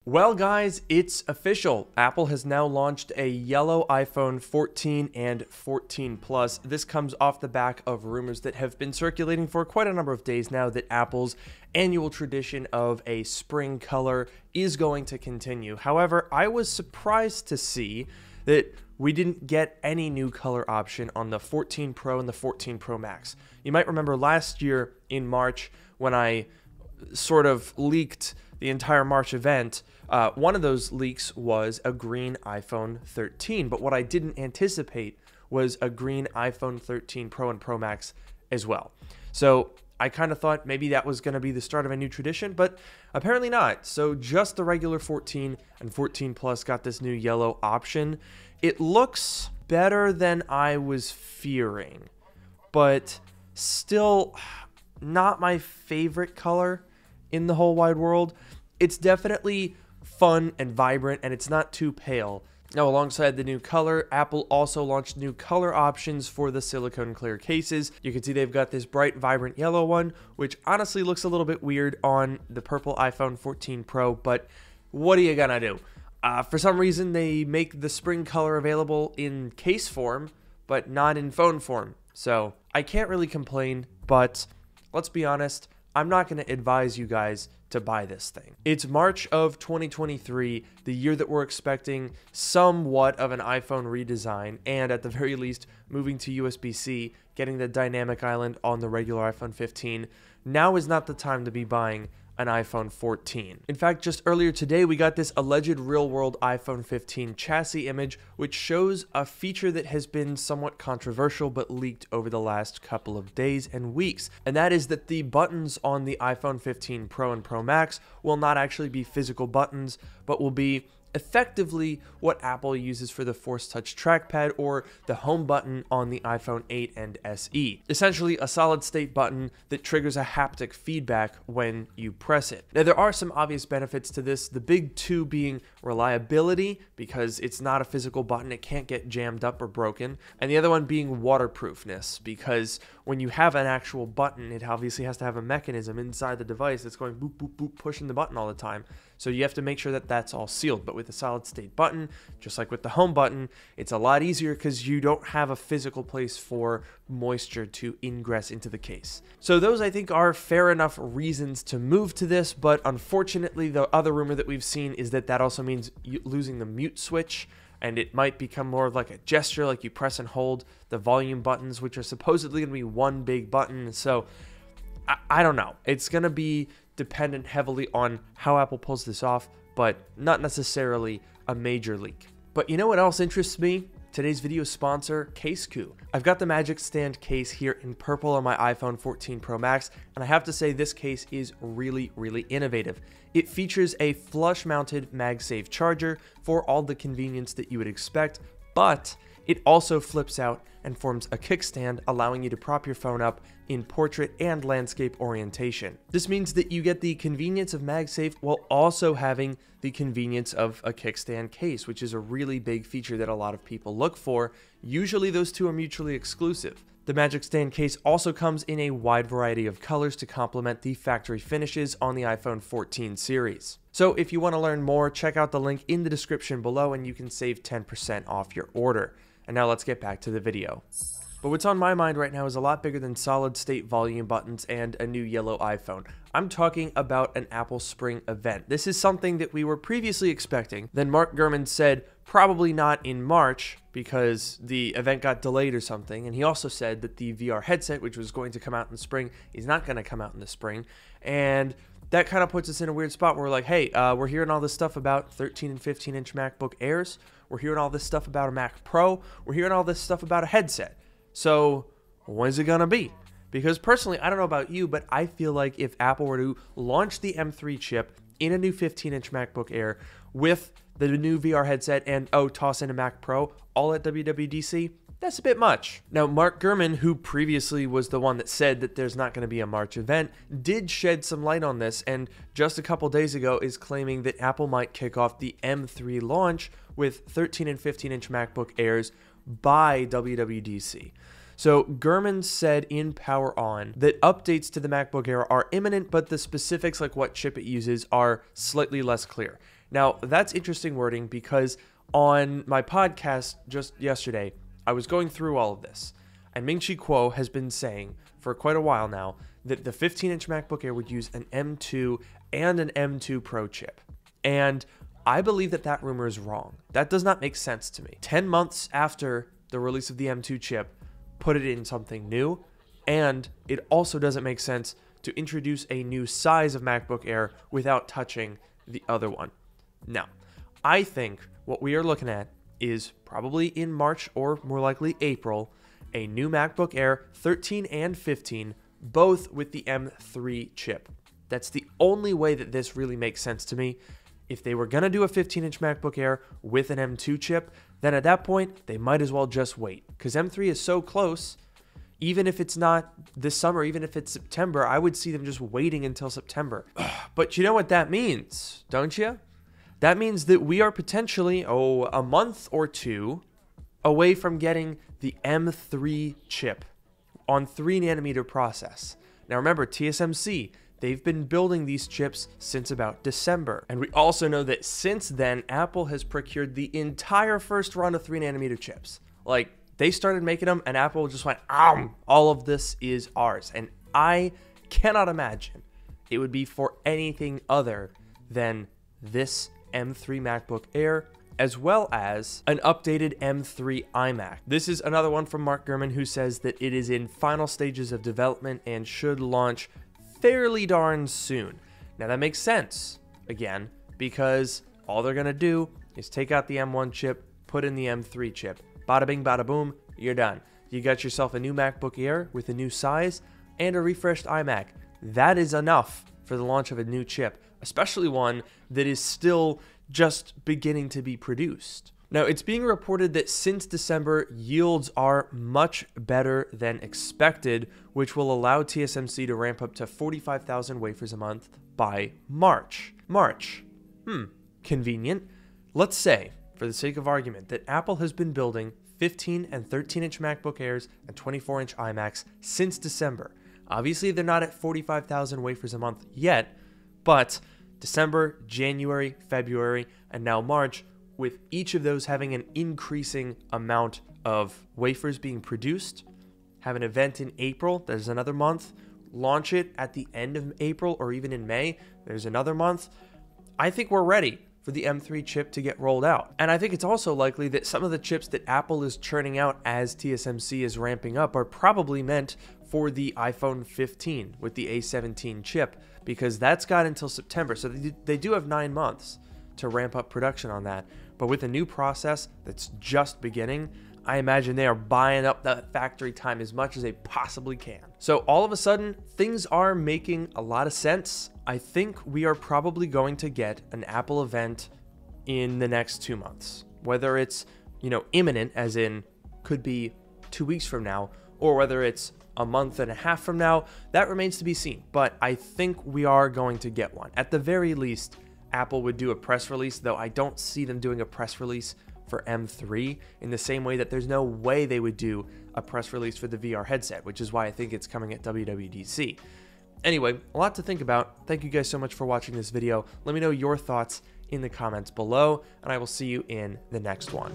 Well guys, it's official. Apple has now launched a yellow iPhone 14 and 14 Plus. This comes off the back of rumors that have been circulating for quite a number of days now that Apple's annual tradition of a spring color is going to continue. However, I was surprised to see that we didn't get any new color option on the 14 Pro and the 14 Pro Max. You might remember last year in March when I sort of leaked the entire March event, one of those leaks was a green iPhone 13, but what I didn't anticipate was a green iPhone 13 Pro and Pro Max as well. So I kind of thought maybe that was going to be the start of a new tradition, but apparently not. So just the regular 14 and 14 Plus got this new yellow option. It looks better than I was fearing, but still not my favorite color in the whole wide world. It's definitely fun and vibrant, and it's not too pale. Now, alongside the new color, Apple also launched new color options for the silicone clear cases. You can see they've got this bright, vibrant yellow one, which honestly looks a little bit weird on the purple iPhone 14 Pro, but what are you gonna do? For some reason, they make the spring color available in case form, but not in phone form. So I can't really complain, but let's be honest, I'm not going to advise you guys to buy this thing. It's March of 2023, the year that we're expecting somewhat of an iPhone redesign, and at the very least, moving to USB-C, getting the dynamic island on the regular iPhone 15. Now is not the time to be buying an iPhone 14. In fact, just earlier today, we got this alleged real-world iPhone 15 chassis image, which shows a feature that has been somewhat controversial but leaked over the last couple of days and weeks, and that is that the buttons on the iPhone 15 Pro and Pro Max will not actually be physical buttons, but will be effectively what Apple uses for the Force Touch trackpad or the home button on the iPhone 8 and SE. Essentially a solid state button that triggers a haptic feedback when you press it. Now, there are some obvious benefits to this, the big two being reliability, because it's not a physical button, it can't get jammed up or broken, and the other one being waterproofness, because when you have an actual button, it obviously has to have a mechanism inside the device that's going boop, boop, boop, pushing the button all the time. So you have to make sure that that's all sealed. But with a solid state button, just like with the home button, it's a lot easier because you don't have a physical place for moisture to ingress into the case. So those, I think, are fair enough reasons to move to this, but unfortunately the other rumor that we've seen is that that also means losing the mute switch, and it might become more of like a gesture, like you press and hold the volume buttons, which are supposedly going to be one big button. So I don't know. It's going to be dependent heavily on how Apple pulls this off, but not necessarily a major leak. But you know what else interests me? Today's video sponsor, CaseCoo. I've got the Magic Stand case here in purple on my iPhone 14 Pro Max, and I have to say this case is really, really innovative. It features a flush-mounted MagSafe charger for all the convenience that you would expect, but it also flips out and forms a kickstand, allowing you to prop your phone up in portrait and landscape orientation. This means that you get the convenience of MagSafe while also having the convenience of a kickstand case, which is a really big feature that a lot of people look for. Usually those two are mutually exclusive. The Magic Stand case also comes in a wide variety of colors to complement the factory finishes on the iPhone 14 series. So if you want to learn more, check out the link in the description below and you can save 10% off your order. And now let's get back to the video. But what's on my mind right now is a lot bigger than solid state volume buttons and a new yellow iPhone. I'm talking about an Apple Spring event. This is something that we were previously expecting. Then Mark Gurman said probably not in March because the event got delayed or something. And he also said that the VR headset, which was going to come out in the spring, is not going to come out in the spring. And that kind of puts us in a weird spot where we're like, hey, we're hearing all this stuff about 13 and 15-inch MacBook Airs. We're hearing all this stuff about a Mac Pro. We're hearing all this stuff about a headset. So when is it going to be? Because personally, I don't know about you, but I feel like if Apple were to launch the M3 chip in a new 15-inch MacBook Air with the new VR headset and, toss in a Mac Pro all at WWDC, that's a bit much. Now, Mark Gurman, who previously was the one that said that there's not going to be a March event, did shed some light on this, and just a couple days ago is claiming that Apple might kick off the M3 launch with 13 and 15-inch MacBook Airs by WWDC. So Gurman said in Power On that updates to the MacBook Air are imminent, but the specifics like what chip it uses are slightly less clear. Now, that's interesting wording because on my podcast just yesterday, I was going through all of this, and Ming-Chi Kuo has been saying for quite a while now that the 15-inch MacBook Air would use an M2 and an M2 Pro chip. And I believe that that rumor is wrong. That does not make sense to me. 10 months after the release of the M2 chip, put it in something new, and it also doesn't make sense to introduce a new size of MacBook Air without touching the other one. Now, I think what we are looking at is probably in March or more likely April, a new MacBook Air 13 and 15, both with the M3 chip. That's the only way that this really makes sense to me. If they were going to do a 15-inch MacBook Air with an M2 chip, then at that point, they might as well just wait. Because M3 is so close, even if it's not this summer, even if it's September, I would see them just waiting until September. But you know what that means, don't you? That means that we are potentially, a month or two away from getting the M3 chip on 3nm process. Now remember, TSMC, they've been building these chips since about December. And we also know that since then, Apple has procured the entire first run of 3nm chips. Like, they started making them and Apple just went, all of this is ours. And I cannot imagine it would be for anything other than this M3 MacBook Air, as well as an updated M3 iMac. This is another one from Mark Gurman, who says that it is in final stages of development and should launch fairly darn soon. Now that makes sense, again, because all they're gonna do is take out the M1 chip, put in the M3 chip. Bada bing, bada boom, you're done. You got yourself a new MacBook Air with a new size and a refreshed iMac. That is enough for the launch of a new chip, especially one that is still just beginning to be produced. Now, it's being reported that since December, yields are much better than expected, which will allow TSMC to ramp up to 45,000 wafers a month by March. Convenient. Let's say, for the sake of argument, that Apple has been building 15 and 13-inch MacBook Airs and 24-inch iMacs since December. Obviously, they're not at 45,000 wafers a month yet, but December, January, February, and now March, with each of those having an increasing amount of wafers being produced, have an event in April, there's another month, launch it at the end of April or even in May, there's another month. I think we're ready for the M3 chip to get rolled out. And I think it's also likely that some of the chips that Apple is churning out as TSMC is ramping up are probably meant for the iPhone 15 with the A17 chip, because that's got until September. So they do have 9 months to ramp up production on that. But with a new process that's just beginning, I imagine they are buying up that factory time as much as they possibly can. So all of a sudden, things are making a lot of sense. I think we are probably going to get an Apple event in the next 2 months. Whether it's, imminent, as in could be 2 weeks from now, or whether it's a month and a half from now, that remains to be seen. But I think we are going to get one. At the very least, Apple would do a press release, though I don't see them doing a press release for M3 in the same way that there's no way they would do a press release for the VR headset, which is why I think it's coming at WWDC. Anyway, a lot to think about. Thank you guys so much for watching this video. Let me know your thoughts in the comments below, and I will see you in the next one.